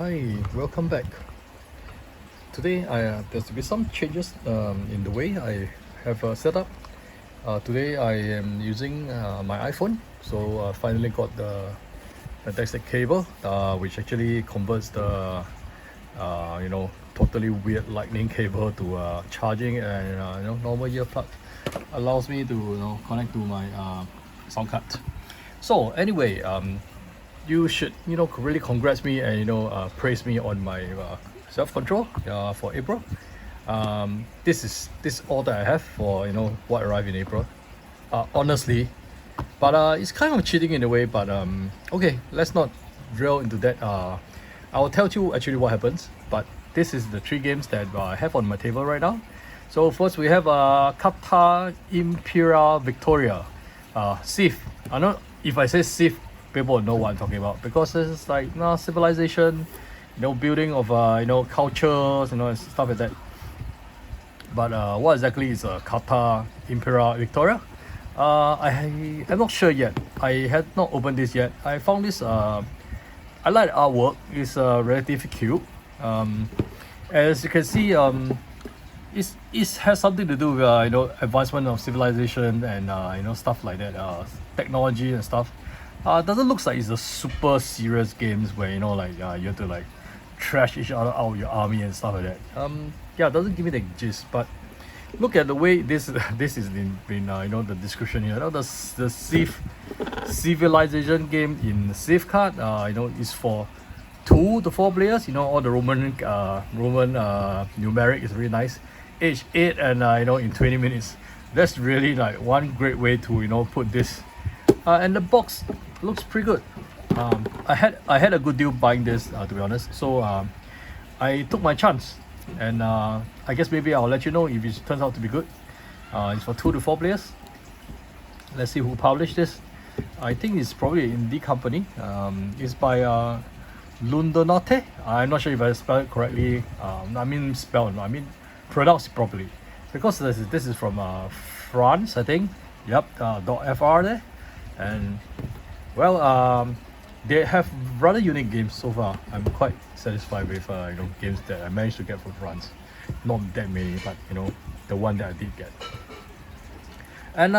Hi, welcome back. Today there's to be some changes in the way I have set up. Today I am using my iPhone, so I finally got the fantastic cable, which actually converts the totally weird lightning cable to charging and normal ear plug. Allows me to connect to my sound card. So anyway, you should really congrats me and praise me on my self-control for April. This is all that I have for what arrived in April, honestly, but it's kind of cheating in a way, but okay, let's not drill into that. I will tell you actually what happens, but this is the three games that I have on my table right now. So first we have Carta, Impera, Victoria, CIV. I know if I say CIV, people know what I'm talking about, because this is like civilization, building of cultures, and stuff like that. But what exactly is Carta, Impera, Victoria? I am not sure yet. I had not opened this yet. I found this. I like the artwork. It's relatively cute. As you can see, it has something to do with advancement of civilization and stuff like that. Technology and stuff. Doesn't look like it's a super serious games where you have to like trash each other out of your army and stuff like that. Yeah, it doesn't give me the gist, but look at the way this is in the description here. The CIV civilization game in CIV card is for 2 to 4 players. All the Roman numeric is really nice. Age 8 and in 20 minutes. That's really like one great way to put this. And the box looks pretty good. I had a good deal buying this, to be honest. So I took my chance, and I guess maybe I'll let you know if it turns out to be good. It's for 2 to 4 players. Let's see who published this. I think it's probably an indie company. It's by Lundonate. I'm not sure if I spelled it correctly. I mean pronounced properly, because this is from France, I think. Yep, .fr there. And well, they have rather unique games so far. I'm quite satisfied with games that I managed to get from France. Not that many, but the one that I did get. And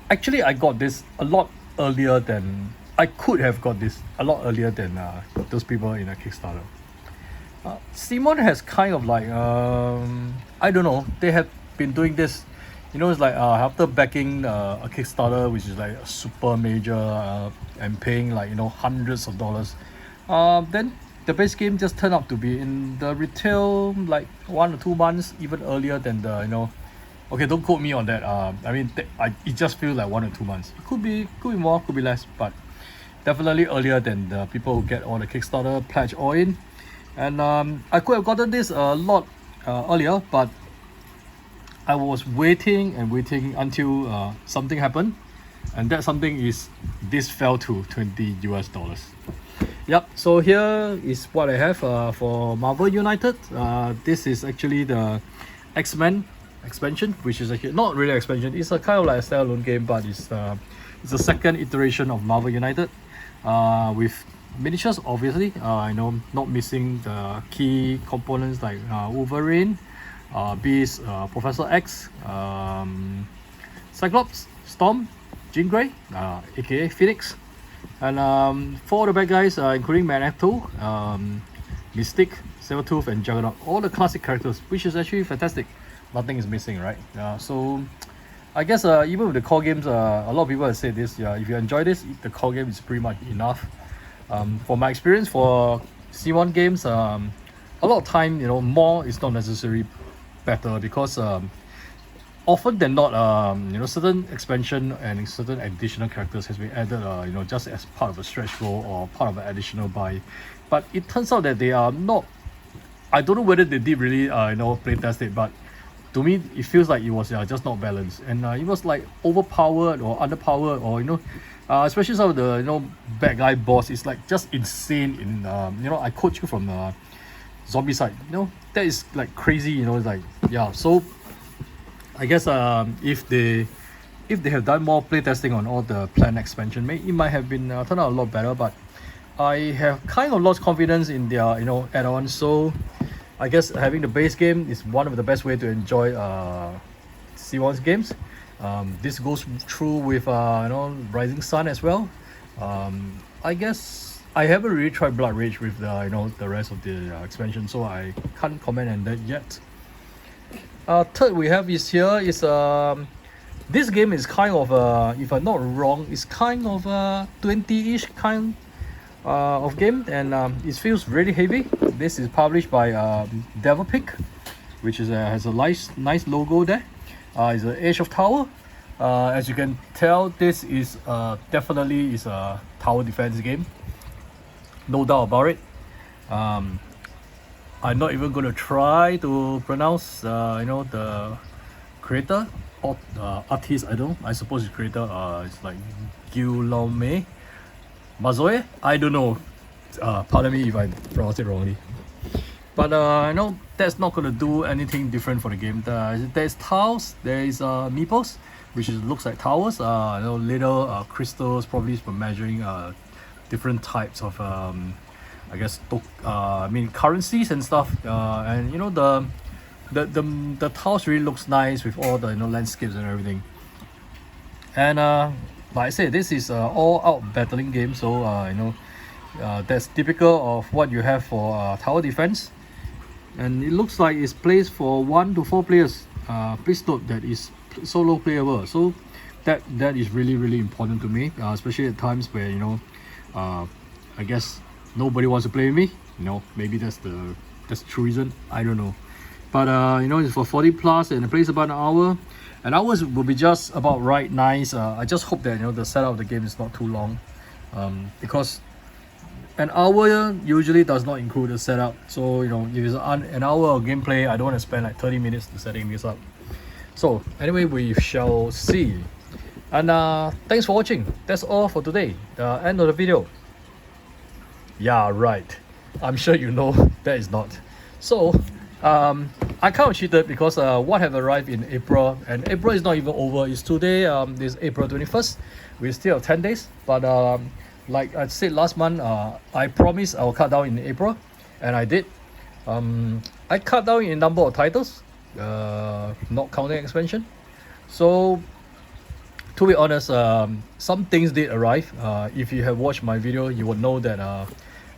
actually I got this a lot earlier than I could have got this a lot earlier than those people in a Kickstarter. Simon has kind of like I don't know, they have been doing this. It's like after backing a Kickstarter, which is like a super major and paying like hundreds of dollars, then the base game just turned out to be in the retail like 1 or 2 months even earlier than the okay, don't quote me on that. It just feels like 1 or 2 months. It could be more, could be less, but definitely earlier than the people who get all the Kickstarter pledge all in. And I could have gotten this a lot earlier, but I was waiting until something happened, and that something is this fell to $20. Yep, so here is what I have for Marvel United. This is actually the X-Men expansion, which is actually not really expansion. It's a kind of like a standalone game, but it's the second iteration of Marvel United, with miniatures, obviously. Not missing the key components like Wolverine, Beast, Professor X, Cyclops, Storm, Jean Grey, aka Phoenix, and for the bad guys, including Magneto, Mystique, Sabretooth, and Juggernaut. All the classic characters, which is actually fantastic. Nothing is missing, right? So I guess even with the core games, a lot of people have said this. If you enjoy this, the core game is pretty much enough. For my experience for C1 games, a lot of time, more is not necessary better, because often than not, certain expansion and certain additional characters has been added, just as part of a stretch goal or part of an additional buy. But it turns out that they are not. I don't know whether they did really, play test it, but to me it feels like it was just not balanced, and it was like overpowered or underpowered, or especially some of the bad guy boss is like just insane. In I quote you from the zombie side, that is like crazy. It's like, yeah. So I guess if they have done more playtesting on all the planned expansion, it might have been turned out a lot better. But I have kind of lost confidence in their add-ons. So I guess having the base game is one of the best way to enjoy C1's games. This goes through with Rising Sun as well. I guess I haven't really tried Blood Rage with the rest of the expansion, so I can't comment on that yet. Third we have is here is this game is kind of if I'm not wrong, it's kind of a 20-ish kind of game, and it feels really heavy. This is published by Devil Pick, which is has a nice logo there. It's an Age of Tower. As you can tell, this is definitely is a tower defense game, no doubt about it. I'm not even going to try to pronounce the creator or artist. I suppose it's creator. It's like Guillaume Mazoe. I don't know. Pardon me if I pronounce it wrongly. But that's not gonna do anything different for the game. There's tiles. There is meeples, which looks like towers. Little crystals, probably for measuring different types of I guess currencies and stuff. And the tiles really looks nice with all the landscapes and everything. And like I said, this is all out battling game, so that's typical of what you have for tower defense. And it looks like it's placed for 1 to 4 players. Please note that it's solo playable, so that is really important to me, especially at times where I guess nobody wants to play with me. Maybe that's the true reason. I don't know. But it's for 40 plus and it plays about an hour. An hour will be just about right nice. I just hope that the setup of the game is not too long, because an hour usually does not include the setup. So if it's an hour of gameplay, I don't want to spend like 30 minutes to setting this up. So anyway, we shall see. And thanks for watching. That's all for today. The end of the video. Yeah, right. I'm sure you know that is not. So I kind of cheated because what have arrived in April, and April is not even over. It's today. This April 21st. We still have 10 days. But like I said last month, I promised I'll cut down in April, and I did. I cut down in number of titles, not counting expansion. So to be honest, some things did arrive. If you have watched my video, you would know that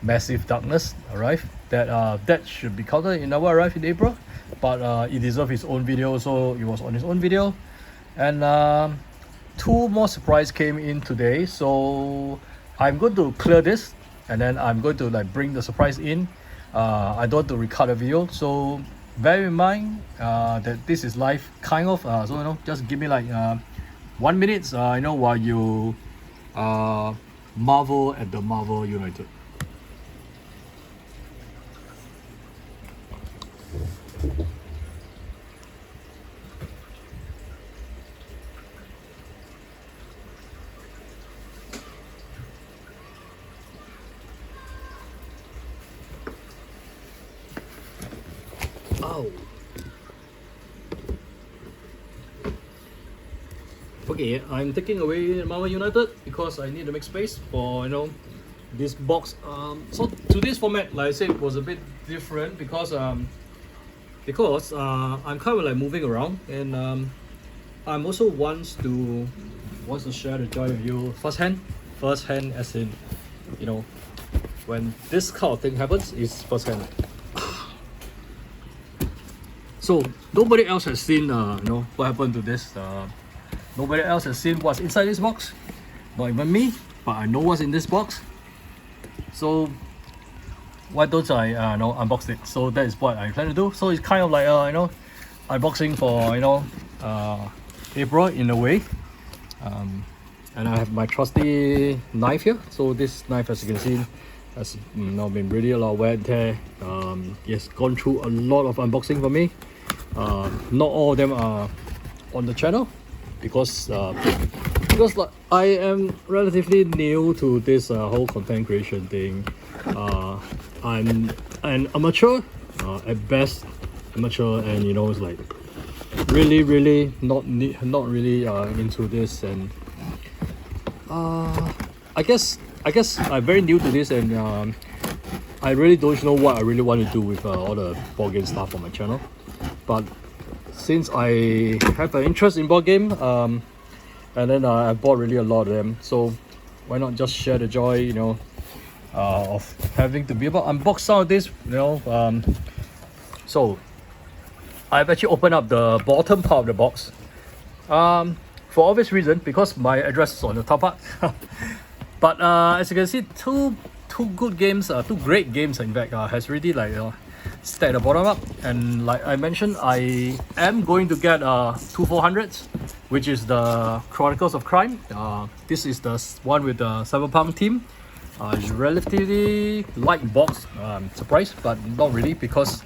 Massive Darkness arrived. That should be counted in our arrive in April, but it deserves its own video, so it was on its own video. And 2 more surprise came in today, so I'm going to clear this, and then I'm going to bring the surprise in. I don't want to record a video, so bear in mind that this is live kind of. So just give me like 1 minute. While you marvel at the Marvel United. Oh. Okay, I'm taking away Marvel United because I need to make space for this box. So today's format, like I said, was a bit different because I'm kind of like moving around, and I'm also wants to share the joy with you firsthand as in when this kind of thing happens, is firsthand. So nobody else has seen what happened to this. Nobody else has seen what's inside this box, not even me, but I know what's in this box. So why don't I unbox it? So that is what I plan to do. So it's kind of like unboxing for April in a way. And I have my trusty knife here. So this knife, as you can see, has been really a lot of wear and tear. It's gone through a lot of unboxing for me. Not all of them are on the channel because like, I am relatively new to this whole content creation thing. I'm an amateur, at best amateur, and it's like really not really into this. And I guess I guess I'm very new to this, and I really don't know what I really want to do with all the board game stuff on my channel. But since I have an interest in board game, and then I bought really a lot of them, so why not just share the joy, you know, of having to be able to unbox some of this, you know. So I've actually opened up the bottom part of the box, for obvious reason, because my address is on the top part. But as you can see, two good games, two great games in fact, has really like stacked the bottom up. And like I mentioned, I am going to get 2 400s, which is the Chronicles of Crime. This is the one with the cyberpunk theme. It's relatively light box. Surprised, but not really, because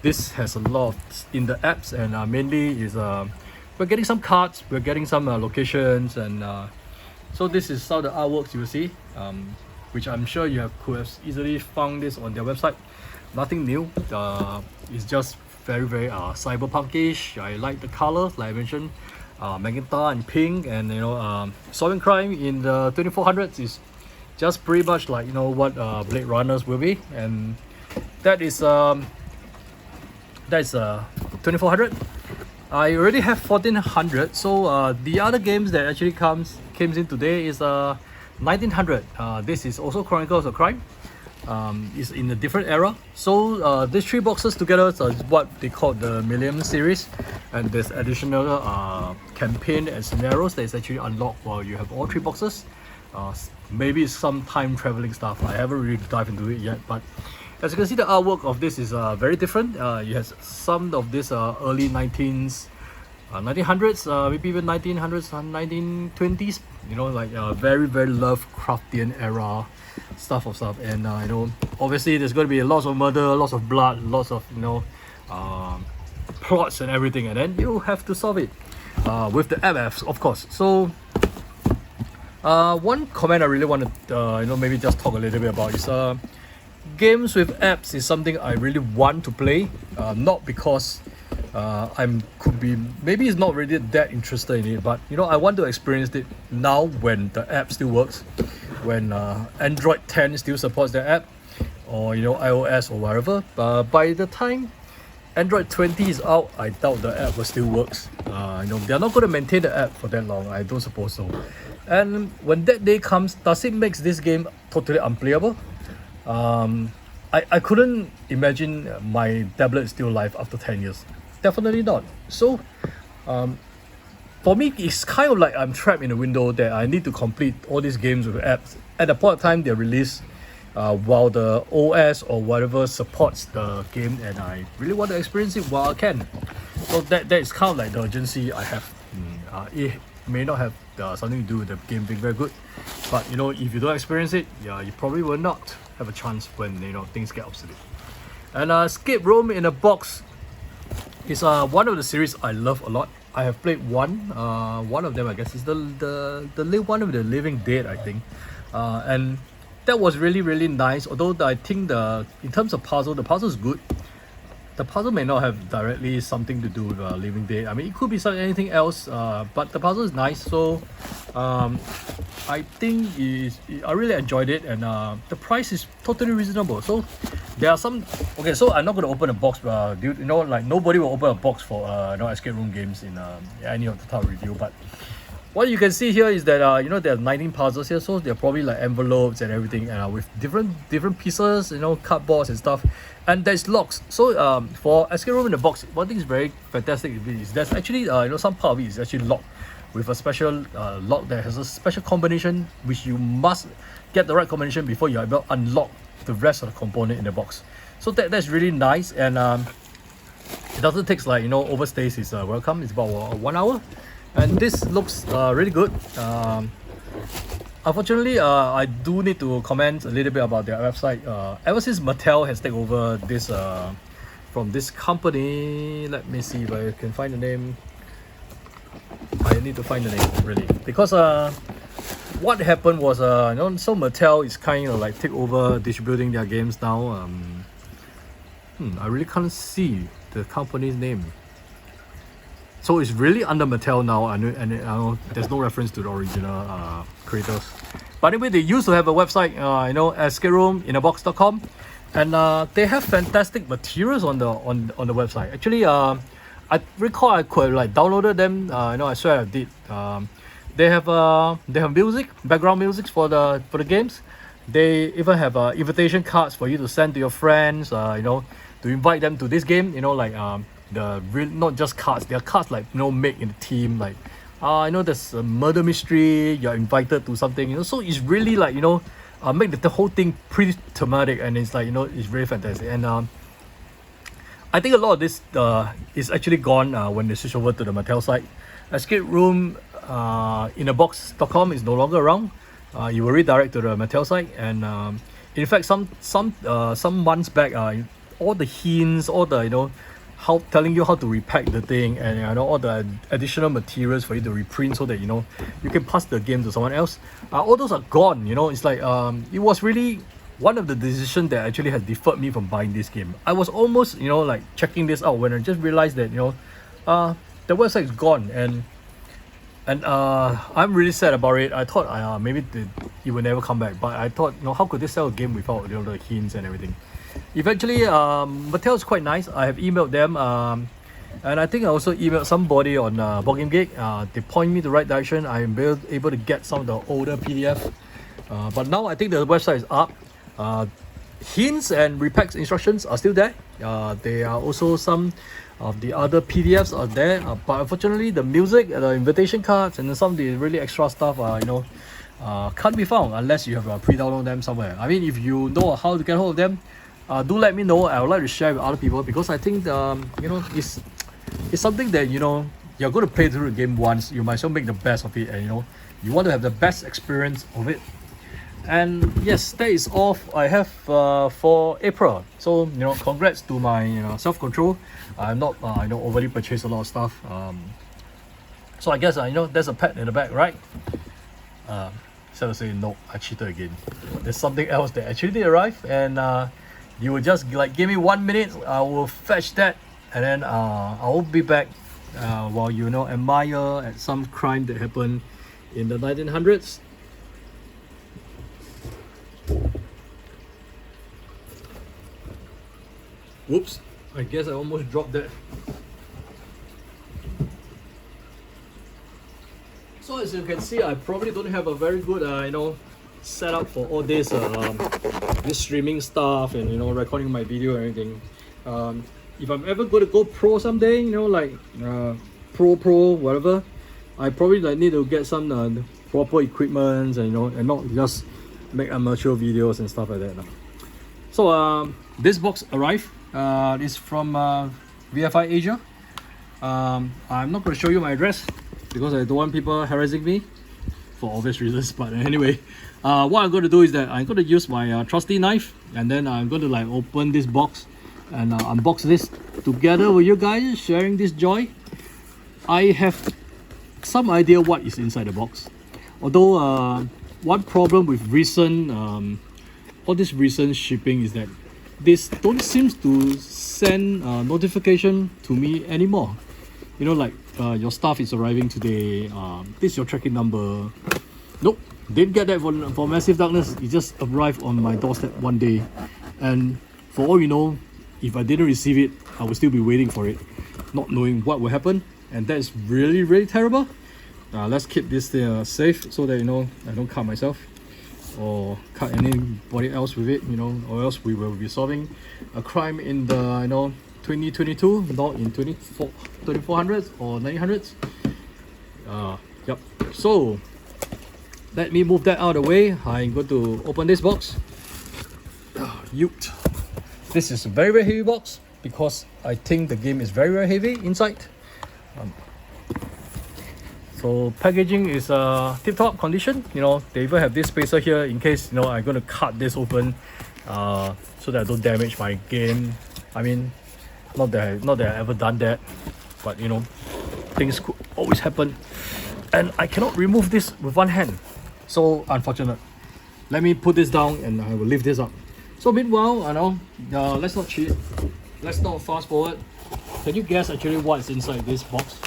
this has a lot in the apps, and mainly is we're getting some cards, we're getting some locations, and so this is how the artworks you will see, which I'm sure you could have easily found this on their website. Nothing new. It's just very cyberpunkish. I like the colors, like I mentioned, magenta and pink, and you know, solving crime in the 2400s is just pretty much like, you know, what Blade Runners will be, and that is 2400. I already have 1400, so the other games that actually came in today is 1900. This is also Chronicles of Crime. Is in a different era. So these 3 boxes together is what they call the Millennium Series, and there's additional campaign and scenarios that is actually unlocked while you have all 3 boxes. Maybe some time traveling stuff. I haven't really dived into it yet, but as you can see, the artwork of this is very different. You have some of this early 1900s, maybe even 1900s and 1920s. You know, like very Lovecraftian era stuff, and you know, obviously there's going to be lots of murder, lots of blood, lots of, you know, plots and everything, and then you have to solve it with the apps, of course. So one comment I really want to you know, maybe just talk a little bit about is games with apps is something I really want to play, not because maybe it's not really that interested in it, but you know, I want to experience it now when the app still works, when Android 10 still supports the app, or you know, iOS or whatever. By the time Android 20 is out, I doubt the app will still works. You know, they're not going to maintain the app for that long. I don't suppose so. And when that day comes, does it make this game totally unplayable? I couldn't imagine my tablet is still alive after 10 years. Definitely not. So for me, it's kind of like I'm trapped in a window that I need to complete all these games with apps at the point of time they're released, while the OS or whatever supports the game, and I really want to experience it while I can. So that is kind of like the urgency I have. It may not have something to do with the game being very good, but you know, if you don't experience it, yeah, you probably will not have a chance when, you know, things get obsolete. And Escape Room in a Box is one of the series I love a lot. I have played one of them, I guess, is the one of the Living Dead, I think, and that was really nice. Although I think in terms of puzzle, the puzzle is good. The puzzle may not have directly something to do with Living Dead. I mean, it could be anything else, but the puzzle is nice. So I think I really enjoyed it, and the price is totally reasonable. So there are some. Okay, so I'm not going to open a box. You know, like nobody will open a box for you know, escape room games in any of the top review. But what you can see here is that you know, there are 19 puzzles here, so they're probably like envelopes and everything, and with different pieces, you know, cardboards and stuff. And there's locks. So for Escape Room in the Box, one thing is very fantastic is there's actually you know, some part of it is actually locked with a special lock that has a special combination, which you must get the right combination before you're able to unlock the rest of the component in the box. So that's really nice, and it doesn't take, like, you know, overstays is welcome. It's about 1 hour, and this looks really good. Unfortunately, I do need to comment a little bit about their website. Ever since Mattel has taken over this from this company, let me see if I can find the name. I need to find the name, really, because what happened was you know, so Mattel is kind of like take over distributing their games now. I really can't see the company's name. So it's really under Mattel now, and I know there's no reference to the original creators. But anyway, they used to have a website, you know, escape room innerbox.com, and they have fantastic materials on the website. Actually, I recall I could have like downloaded them. You know, I swear I did. They have music, background music for the games. They even have invitation cards for you to send to your friends. You know, to invite them to this game. You know, like the real, not just cards. They are cards like, you know, made in the team. Like I know there's a murder mystery. You're invited to something. You know, so it's really like, you know, make the whole thing pretty thematic, and it's like, you know, it's really fantastic. And I think a lot of this is actually gone when they switch over to the Mattel site. Escape Room Innerbox.com is no longer around. You will redirect to the Mattel site, and in fact, some months back, all the hints, all the, you know, how telling you how to repack the thing, and you know, all the additional materials for you to reprint so that, you know, you can pass the game to someone else. All those are gone. You know, it's like it was really one of the decisions that actually has deferred me from buying this game. I was almost, you know, like checking this out when I just realized that, you know, the website is gone, and I'm really sad about it. I thought maybe it will never come back, but I thought, you know, how could they sell a game without, you know, the hints and everything? Eventually, Mattel is quite nice. I have emailed them, and I think I also emailed somebody on Board Game Geek. They point me the right direction. I am able to get some of the older PDF, but now I think the website is up. Hints and repacks instructions are still there. There are also some of the other PDFs are there, but unfortunately the music, the invitation cards, and some of the really extra stuff, you know, can't be found unless you have pre-download them somewhere. I mean, if you know how to get hold of them, do let me know. I would like to share with other people, because I think you know, it's something that, you know, you're going to play through the game once. You might as well make the best of it, and you know, you want to have the best experience of it. And yes, that is all I have for April. So, you know, congrats to my self-control. I'm not you know, overly purchased a lot of stuff. So I guess you know, there's a pat in the back, right? So to say, no, I cheated again. There's something else that actually did arrive, and you will just like give me 1 minute. I will fetch that, and then I will be back while you know, admire at some crime that happened in the 1900s. Whoops, I guess I almost dropped that. So as you can see, I probably don't have a very good you know, setup for all this this streaming stuff and, you know, recording my video and everything. If I'm ever going to go pro someday, you know, like pro whatever, I probably like need to get some proper equipment, and you know, and not just make amateur videos and stuff like that. So this box arrived. It's from VFI Asia. I'm not going to show you my address because I don't want people harassing me for obvious reasons. But anyway, what I'm going to do is that I'm going to use my trusty knife, and then I'm going to like open this box and unbox this together with you guys, sharing this joy. I have some idea what is inside the box, although one problem with recent all this recent shipping is that this don't seem to send notification to me anymore. You know, like your stuff is arriving today, this is your tracking number. Nope, didn't get that for Massive Darkness. It just arrived on my doorstep one day, and for all you know, if I didn't receive it, I would still be waiting for it, not knowing what will happen, and that is really, really terrible. Let's keep this safe so that, you know, I don't cut myself or cut anybody else with it, you know, or else we will be solving a crime in the, you know, 2022, not in 2400s or 900s. Yep. So let me move that out of the way. I'm going to open this box. Ute. This is a very, very heavy box because I think the game is very, very heavy inside. So packaging is tip-top condition. You know, they even have this spacer here in case, you know, I'm going to cut this open so that I don't damage my game. I mean, not that I ever done that, but you know, things could always happen, and I cannot remove this with one hand. So unfortunate. Let me put this down and I will lift this up. So meanwhile, I know, let's not cheat. Let's not fast forward. Can you guess actually what's inside this box?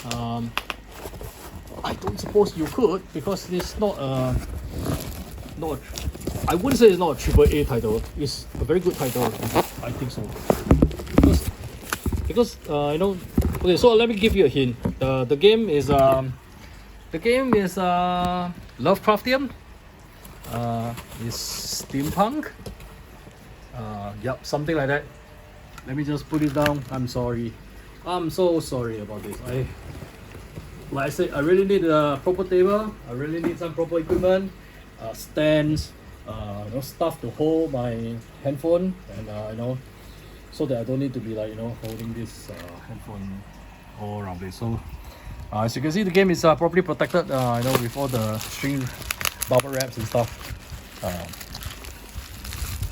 I don't suppose you could, because it's not not. I wouldn't say it's not a triple A title. It's a very good title. I think so. Because you know. Okay, so let me give you a hint. The game is Lovecraftian. It's steampunk. Yep, something like that. Let me just put it down. I'm sorry. I'm so sorry about this. Like I said, I really need a proper table. I really need some proper equipment, stands, you know, stuff to hold my handphone, and you know, so that I don't need to be like, you know, holding this handphone all around this. So as you can see, the game is properly protected, you know, with all the string bubble wraps and stuff.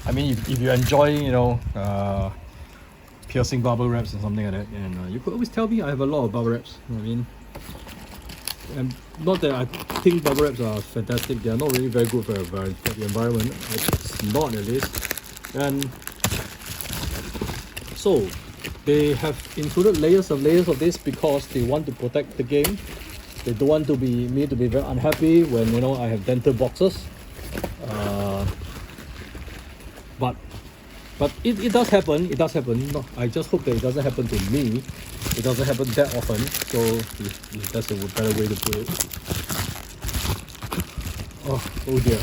I mean, if you enjoy, you know, piercing bubble wraps and something like that, and you could always tell me. I have a lot of bubble wraps. I mean, and not that I think bubble wraps are fantastic. They are not really very good for the environment. It's not at least. And so they have included layers of this because they want to protect the game. They don't want me to be very unhappy when, you know, I have dental boxes. But it does happen. It does happen. No, I just hope that it doesn't happen to me. It doesn't happen that often. So if that's a better way to put it. Oh dear.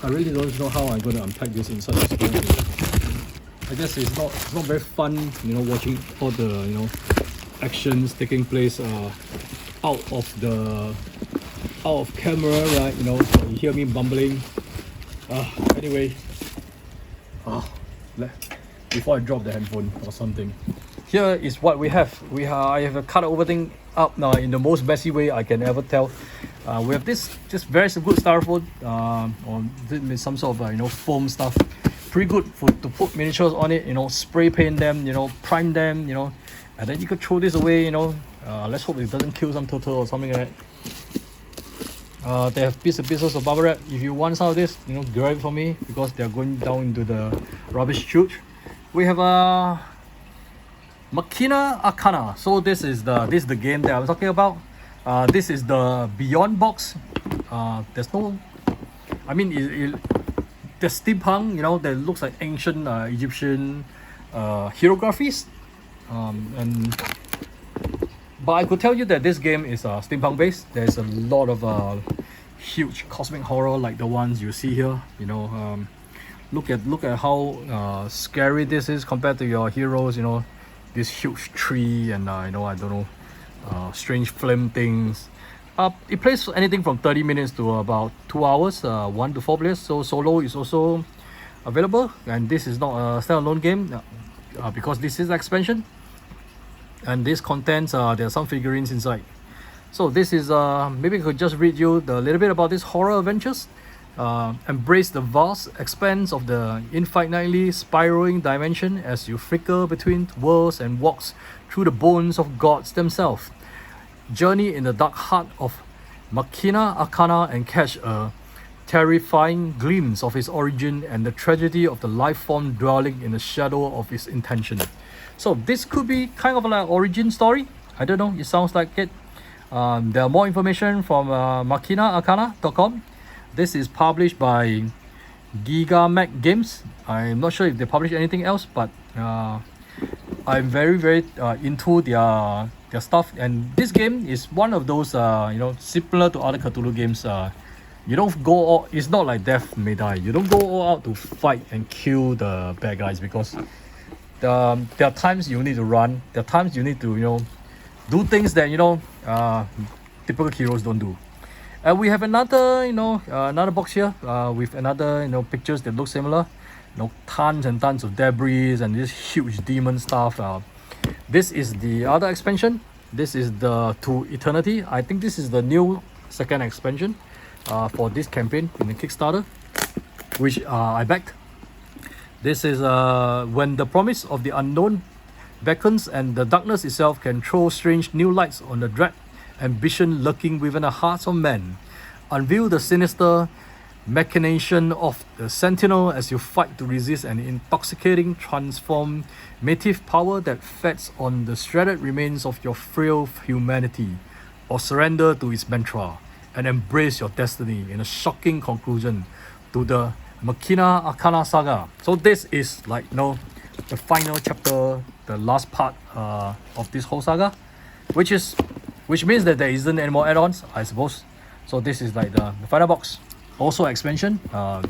I really don't know how I'm going to unpack this in such a small way. I guess it's not very fun, you know, watching all the, you know, actions taking place out of camera, right? You know, so you hear me bumbling. Anyway, before I drop the handphone or something, here is what we have. I have cut over thing up now in the most messy way I can ever tell. We have this just very good styrofoam, or some sort of you know, foam stuff. Pretty good to put miniatures on it. You know, spray paint them. You know, prime them. You know, and then you could throw this away. You know, let's hope it doesn't kill some turtle or something like that. They have pieces of bubble wrap. If you want some of this, you know, grab it for me because they are going down into the rubbish chute. We have a Machina Arcana. So this is the game that I was talking about. This is the Beyond box. There's no, I mean, the steampunk, you know, that looks like ancient Egyptian hieroglyphs. But I could tell you that this game is steampunk based. There's a lot of huge cosmic horror like the ones you see here. You know, look at how scary this is compared to your heroes. You know, this huge tree and you know, I don't know, strange flame things. It plays anything from 30 minutes to about 2 hours, 1 to 4 players. So solo is also available, and this is not a standalone game because this is expansion. And this contains there are some figurines inside. So this is maybe I could just read you a little bit about this horror adventures. Embrace the vast expanse of the infinitely spiraling dimension as you flicker between worlds and walks through the bones of gods themselves. Journey in the dark heart of Machina Arcana and catch a terrifying glimpse of its origin and the tragedy of the life form dwelling in the shadow of its intention. So this could be kind of like an origin story. I don't know, it sounds like it. There are more information from machinaarcana.com. This is published by Gigamac Games. I'm not sure if they publish anything else, but I'm very into their stuff. And this game is one of those you know, similar to other Cthulhu games. You don't go all, it's not like Death May Die. You don't go all out to fight and kill the bad guys because there are times you need to run. There are times you need to, you know, do things that, you know, typical heroes don't do. And we have another, you know, another box here with another, you know, pictures that look similar. You know, tons and tons of debris and this huge demon stuff. This is the other expansion. This is the To Eternity. I think this is the new second expansion for this campaign in the Kickstarter, which I backed. This is when the promise of the unknown beckons and the darkness itself can throw strange new lights on the dread ambition lurking within the hearts of men. Unveil the sinister machination of the Sentinel as you fight to resist an intoxicating transformative power that feeds on the shredded remains of your frail humanity, or surrender to its mantra and embrace your destiny in a shocking conclusion to the Machina Arcana saga. So this is like, you know, the final chapter, the last part of this whole saga, which means that there isn't any more add-ons, I suppose. So this is like the final box. Also expansion,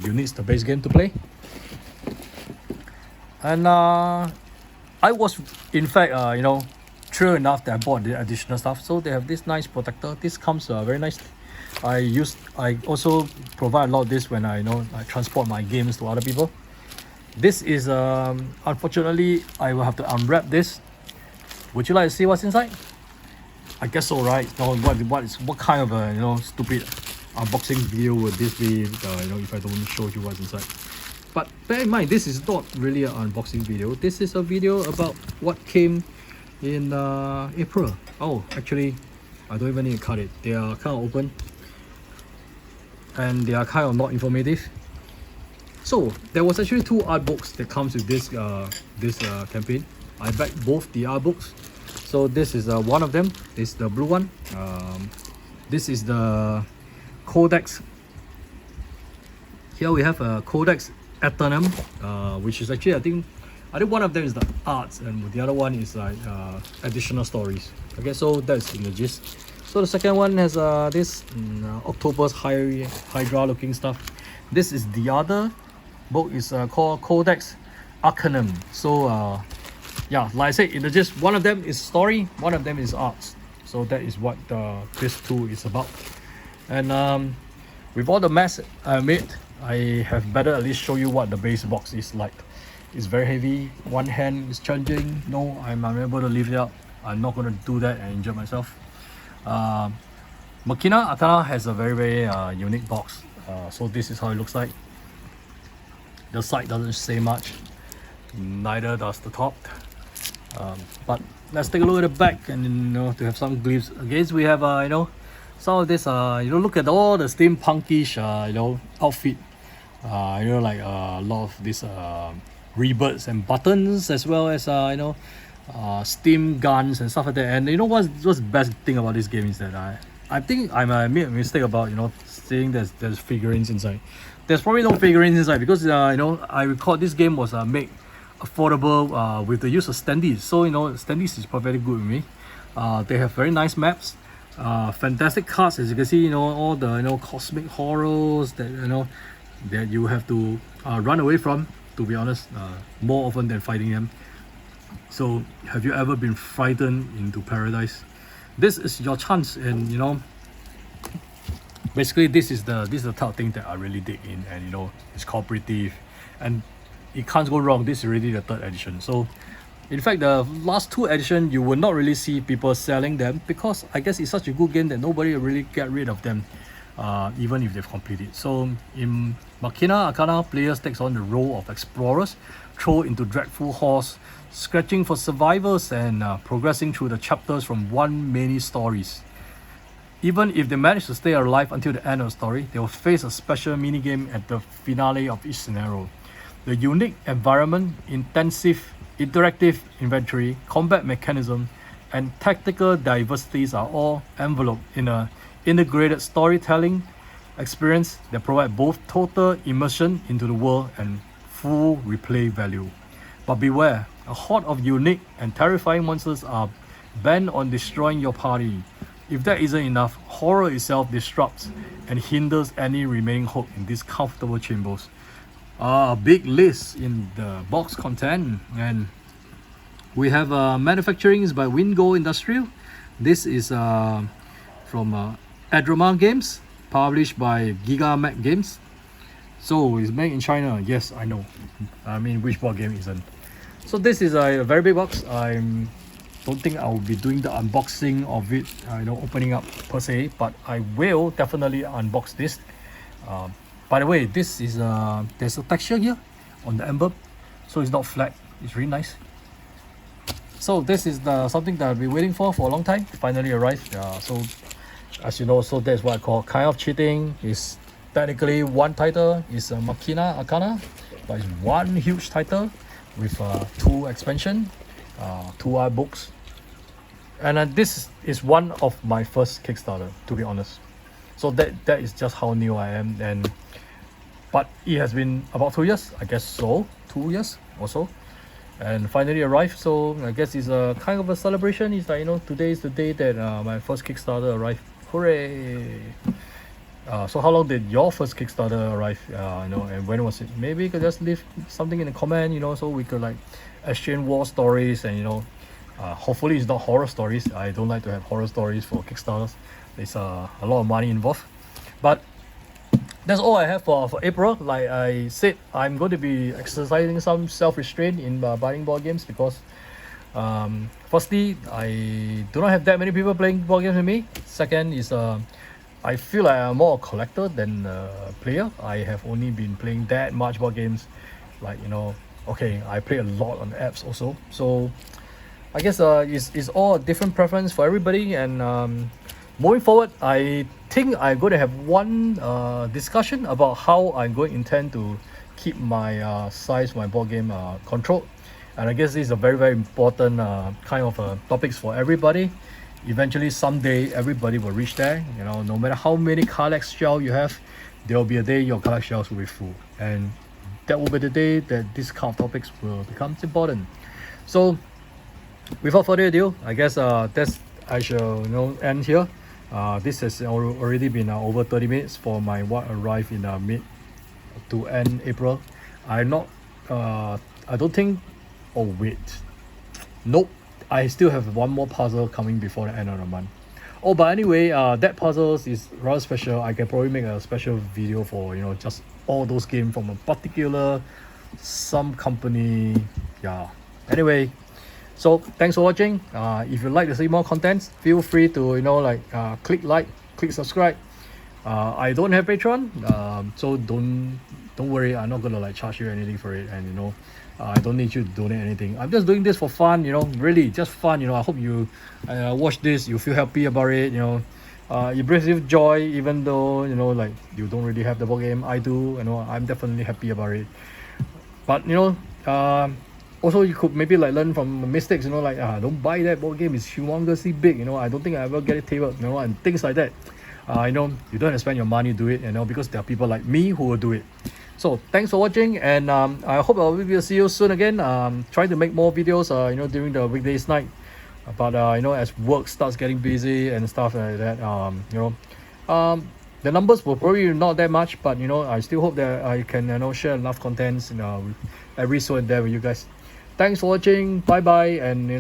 you need the base game to play. And I was in fact you know, thrilled enough that I bought the additional stuff. So they have this nice protector. This comes very nicely. I also provide a lot of this when I transport my games to other people. This is unfortunately I will have to unwrap this. Would you like to see what's inside? I guess so, right? No, what kind of a stupid unboxing video would this be? If I don't show you what's inside. But bear in mind, this is not really an unboxing video. This is a video about what came in April. Oh, actually, I don't even need to cut it. They are kind of open, and they are kind of not informative. So there was actually 2 art books that comes with this campaign. I backed both the art books. So this is one of them. This is the blue one. This is the Codex. Here we have a Codex Aeternum, which is actually I think one of them is the arts, and the other one is like additional stories. Okay, so that's in the gist. So the second one has this octopus hydra looking stuff. This is the other book, is called Codex Arcanum. So yeah, like I said, in the gist, one of them is story, one of them is arts. So that is what this 2 is about. And with all the mess I made, I have better at least show you what the base box is like. It's very heavy. One hand is charging. No, I'm unable to lift it up. I'm not going to do that and injure myself. Machina Arcana has a very unique box. So this is how it looks like. The side doesn't say much, neither does the top. But let's take a look at the back, and to have some glimpse. Again, we have some of this look at all the steampunkish outfit. Like a lot of these rebirths and buttons, as well as steam guns and stuff like that. And what's the best thing about this game is that I think I made a mistake about saying there's figurines inside. There's probably no figurines inside because I recall this game was made affordable with the use of standees. So standees is perfectly good with me. They have very nice maps, fantastic cards, as you can see. All the cosmic horrors that that you have to run away from, to be honest, more often than fighting them. So have you ever been frightened into paradise? This is your chance. And basically this is the type of thing that I really dig in. And it's cooperative and it can't go wrong. This is already the 3rd edition. So in fact, the last 2 editions you will not really see people selling them, because I guess it's such a good game that nobody will really get rid of them, even if they've completed. So in Machina Arcana, players takes on the role of explorers, thrown into dreadful halls, scratching for survivors and progressing through the chapters from one many stories. Even if they manage to stay alive until the end of the story, they will face a special minigame at the finale of each scenario. The unique environment, intensive interactive inventory, combat mechanism, and tactical diversities are all enveloped in a integrated storytelling experience that provide both total immersion into the world and full replay value. But beware, a horde of unique and terrifying monsters are bent on destroying your party. If that isn't enough, horror itself disrupts and hinders any remaining hope in these comfortable chambers. A big list in the box content, and we have manufacturing is by Wingo Industrial. This is from Aeternum Games, published by Gigamac Games. So it's made in China. Yes, I know. I mean, which board game isn't? So this is a very big box. I don't think I will be doing the unboxing of it, opening up per se, but I will definitely unbox this. By the way, this is there's a texture here on the emblem, so it's not flat. It's really nice. So this is something that I've been waiting for a long time. It finally arrived. So as you know, so that's what I call kind of cheating. It's technically one title is Machina Arcana, but it's one huge title with 2 expansion, 2 art books, and this is one of my first Kickstarter, to be honest. So that is just how new I am. And but it has been about 2 years, I guess so, 2 years or so, and finally arrived. So I guess it's a kind of a celebration. It's like, today is the day that my first Kickstarter arrived. Hooray! So how long did your first Kickstarter arrive? And when was it? Maybe you could just leave something in the comment, so we could like exchange war stories, and hopefully it's not horror stories. I don't like to have horror stories for Kickstarters. There's a lot of money involved. But that's all I have for April. Like I said, I'm going to be exercising some self-restraint in buying board games because firstly, I do not have that many people playing board games with me. Second is I feel like I'm more a collector than a player. I have only been playing that much board games. Like, okay, I play a lot on apps also. So I guess it's all a different preference for everybody. And moving forward, I think I'm going to have one discussion about how I'm going to intend to keep my size, my board game controlled. And I guess this is a very, very important kind of topics for everybody. Eventually, someday, everybody will reach there. No matter how many Codex shelves you have, there will be a day your Codex shelves will be full. And that will be the day that this kind of topics will become important. So, without further ado, I guess I shall end here. This has already been over 30 minutes for my what arrived in mid to end April. I don't think. Oh wait, nope. I still have one more puzzle coming before the end of the month. Oh, but anyway, that puzzle is rather special. I can probably make a special video for just all those games from a particular some company. Yeah. Anyway, so thanks for watching. If you'd like to see more contents, feel free to click subscribe. I don't have Patreon, so don't worry. I'm not gonna charge you anything for it, and I don't need you to donate anything. I'm just doing this for fun, really just fun. I hope you watch this, you feel happy about it. It brings you joy, even though you don't really have the board game. I do. I'm definitely happy about it. But also you could maybe learn from mistakes. Don't buy that board game. It's humongously big. I don't think I ever get it tabled. And things like that. You don't have to spend your money to do it. because there are people like me who will do it. So thanks for watching, and I hope I will see you soon again. Trying to make more videos during the weekdays night, but as work starts getting busy and stuff like that, the numbers will probably not that much, but I still hope that I can share enough contents every so and then with you guys. Thanks for watching. Bye bye. And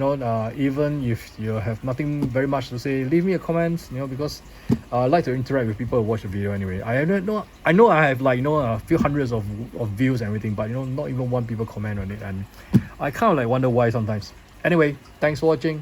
even if you have nothing very much to say, leave me a comment. Because I like to interact with people who watch the video anyway. I know I have a few hundreds of views and everything, but not even one people comment on it, and I kind of wonder why sometimes. Anyway, thanks for watching.